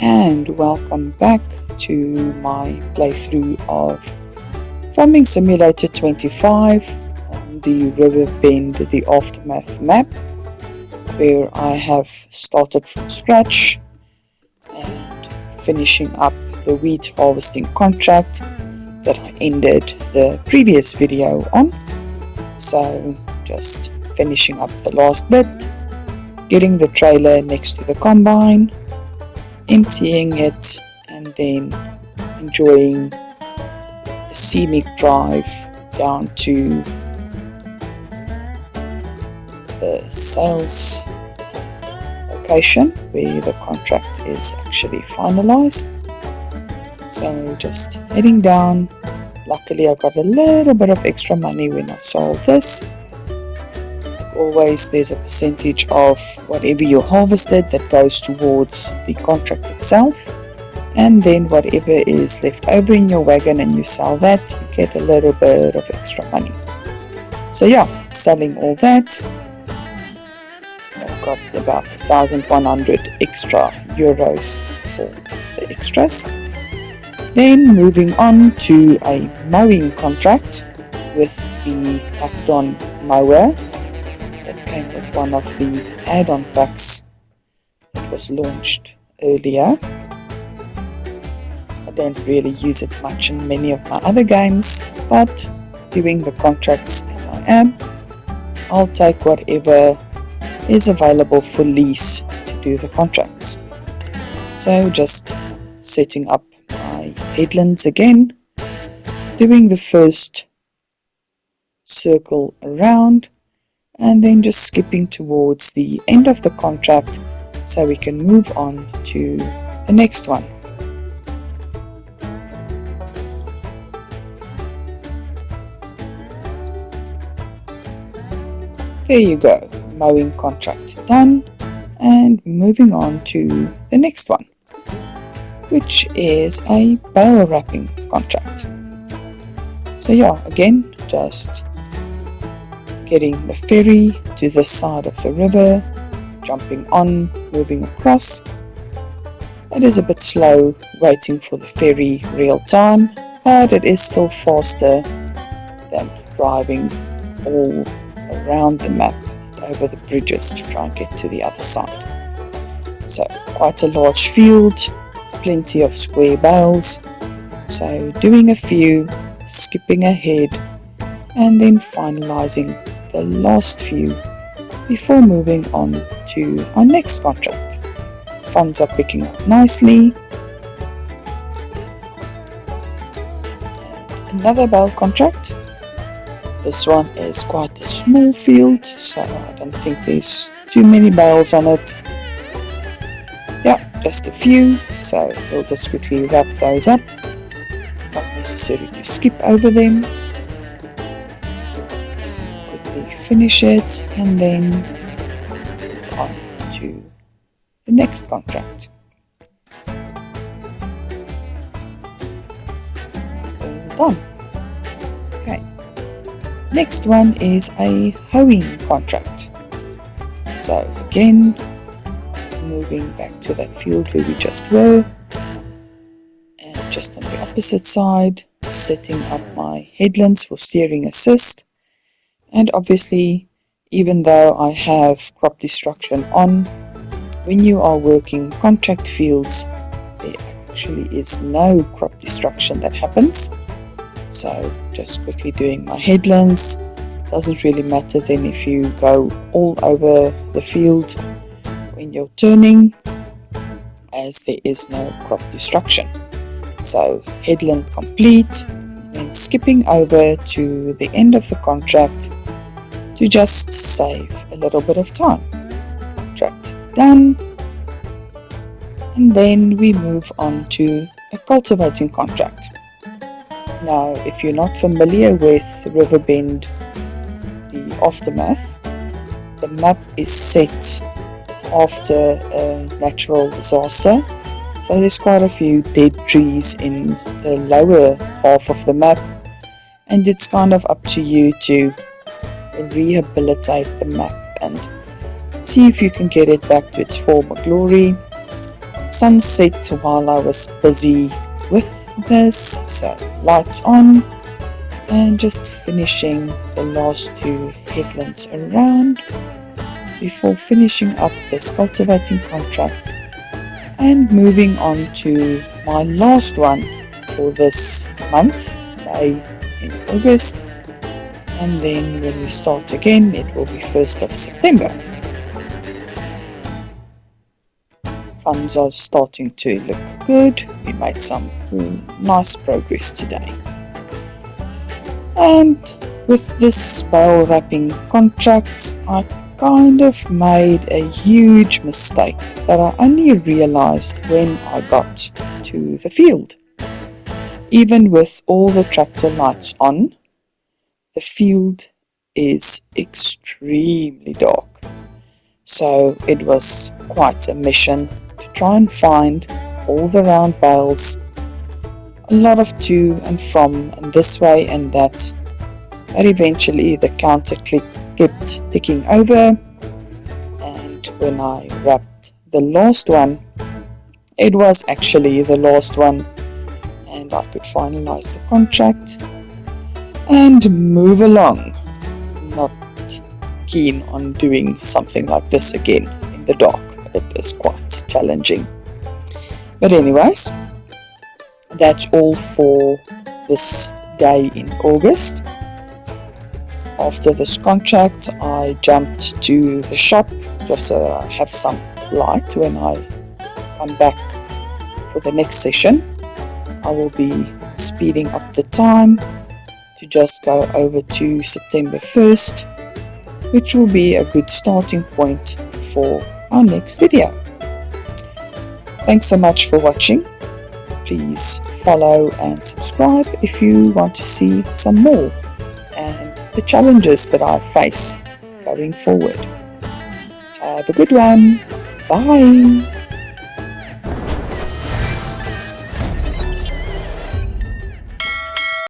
and welcome back to my playthrough of Farming Simulator 25 on the Riverbend The Aftermath map, where I have started from scratch and finishing up the wheat harvesting contract that I ended the previous video on. So just finishing up the last bit, getting the trailer next to the combine, emptying it, and then enjoying a scenic drive down to the sales location where the contract is actually finalized. So just heading down. Luckily I got a little bit of extra money when I sold this. Like always, there's a percentage of whatever you harvested that goes towards the contract itself, and then whatever is left over in your wagon and you sell that, you get a little bit of extra money. So yeah, selling all that, I've got about 1,100 extra euros for the extras. Then moving on to a mowing contract with the Acton mower that came with one of the add-on packs that was launched earlier. I don't really use it much in many of my other games, but doing the contracts as I am, I'll take whatever is available for lease to do the contracts. So just setting up my headlands again, doing the first circle around, and then just skipping towards the end of the contract so we can move on to the next one. There you go, mowing contract done, and moving on to the next one, which is a bale wrapping contract. So yeah, again, just getting the ferry to this side of the river, jumping on, moving across. It is a bit slow waiting for the ferry real time, but it is still faster than driving all around the map and over the bridges to try and get to the other side. So quite a large field, plenty of square bales, so doing a few, skipping ahead, and then finalizing the last few before moving on to our next contract. Funds are picking up nicely. And another bale contract. This one is quite a small field, so I don't think there's too many bales on it. Yeah, just a few, so we'll just quickly wrap those up. Not necessary to skip over them. Quickly finish it and then move on to the next contract. All done. Okay. Next one is a hoeing contract. So again, moving back to that field where we just were, and just on the opposite side, setting up my headlands for steering assist. And obviously, even though I have crop destruction on, when you are working contract fields, there actually is no crop destruction that happens. So just quickly doing my headlands. Doesn't really matter then if you go all over the field when you're turning, as there is no crop destruction. So headland complete, then skipping over to the end of the contract to just save a little bit of time. Contract done, and then we move on to a cultivating contract. Now, if you're not familiar with Riverbend The Aftermath, the map is set after a natural disaster, so there's quite a few dead trees in the lower half of the map, and it's kind of up to you to rehabilitate the map and see if you can get it back to its former glory. sunset while I was busy with this, so lights on and just finishing the last two headlands around before finishing up this cultivating contract and moving on to my last one for this month, May in August, and then when we start again it will be 1st of September. Funds are starting to look good. We made some nice progress today. And with this bale wrapping contract, I kind of made a huge mistake that I only realized when I got to the field. Even with all the tractor lights on, the field is extremely dark. So it was quite a mission to try and find all the round bales, a lot of to and from and this way and that, but eventually the counter kept ticking over, and when I wrapped the last one, it was actually the last one, and I could finalize the contract and move along. Not keen on doing something like this again in the dark. It is quite challenging. But anyways, that's all for this day in August. After this contract, I jumped to the shop just so that I have some light when I come back for the next session. I will be speeding up the time to just go over to September 1st, which will be a good starting point for our next video. Thanks so much for watching. Please follow and subscribe if you want to see some more and the challenges that I face going forward. Have a good one. Bye.